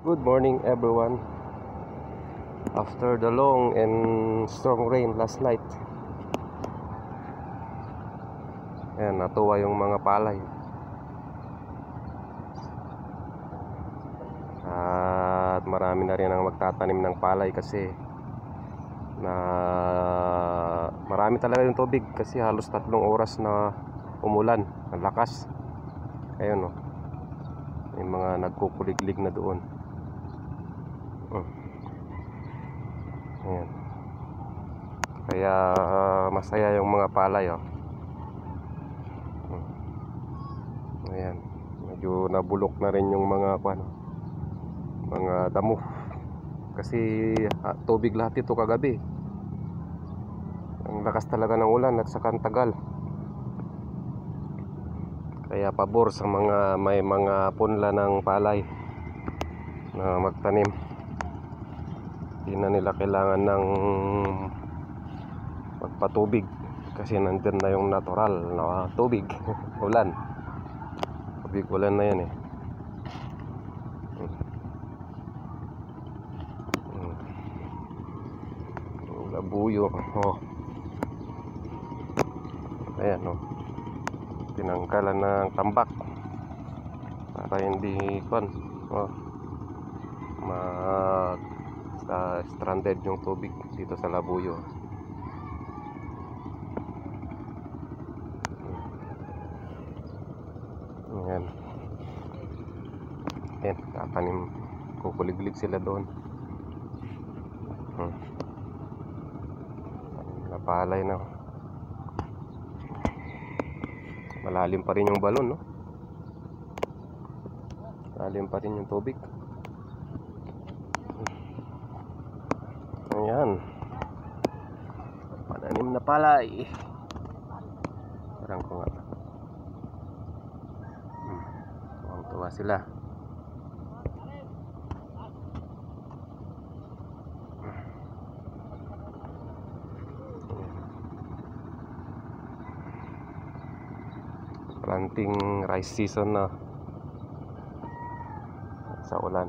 Good morning everyone. After the long and strong rain last night, ayan, natuwa yung mga palay. At marami na rin ang magtatanim ng palay kasi na marami talaga yung tubig kasi halos 3 oras na umulan, ang lakas. Ayun oh. May mga nagkukuliglig na doon. Ayan. Kaya masaya yung mga palay oh. Ayan. Medyo nabulok na rin yung mga mga damo. Kasi tubig lahat ito kagabi. Ang lakas talaga ng ulan at saka ang tagal. Kaya pabor sa mga may mga punla ng palay na magtanim. Hindi na nila kailangan ng magpatubig kasi nandun na yung natural na tubig. Ulan. Tubig ulan na yan eh. Labuyo. Oh. Ayan oh. Tinanggalan ng tambak para hindi stranded yung tubig dito sa labuyo. Ayan. Ayan, tatanim, kukuliglig sila doon. Napalay na. Malalim pa rin yung balon, no? Malalim pa rin yung tubig. Ayan. Pananim na palay. Parang ko nga. Tuwang-tuwa sila. Planting rice season na sa ulan.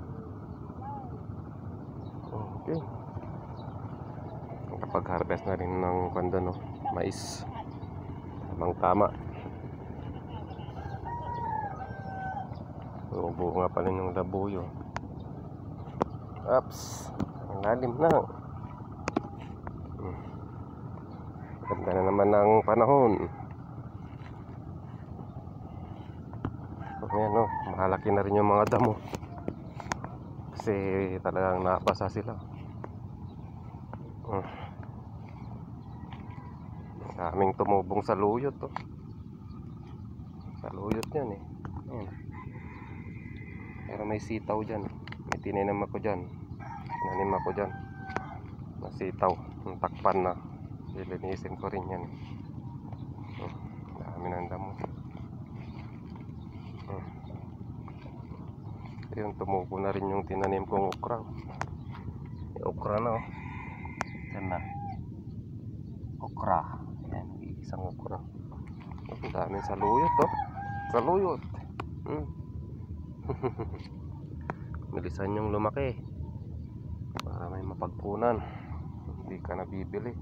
Okay. Nakapag-harvest na rin ng no, mais. Tamang tama. Bunga pa rin yung labuyo. Ups, ang lalim na. Ganda na naman ng panahon. Ayan o, mahalaki na rin yung mga damo kasi talagang nabasa sila. Daming tumubong sa luyot oh. Sa luyot yan eh. Ayan. Pero may sitaw dyan. May tinanim ako dyan. Tinanim ako dyan na sitaw. Yung takpan na ilinisin ko rin yan. Dami ng damo. Yung tumubo na rin yung tinanim kong okra. May okra na oh. Yan na. Okra. Yan, isang okra. Ang dami sa luyot oh. Sa luyot. Bilisan yung lumaki para may mapagpunan. Hindi ka nabibili.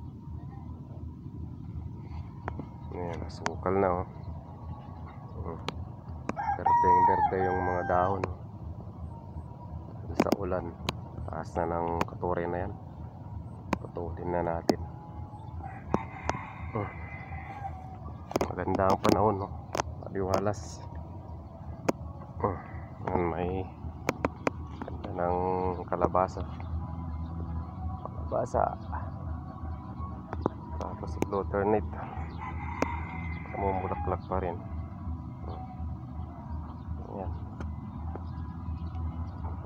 Yan, asukal na oh. Berde yung mga dahon oh. Sa ulan, taas na ng katore na yan. Putulin na natin. Maganda ang panahon no? Maliwalas. May ganda ng kalabasa. Tapos butternut mumulaklak pa rin.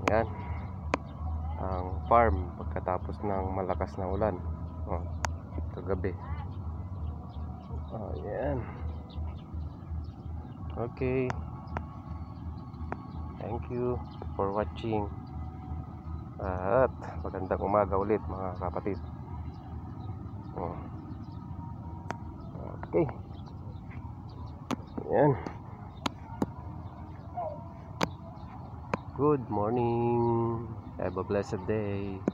Yan ang farm pagkatapos ng malakas na ulan kagabi. Yan. Okay, thank you for watching at magandang umaga ulit mga kapatid. Okay, yan. Good morning. Have a blessed day.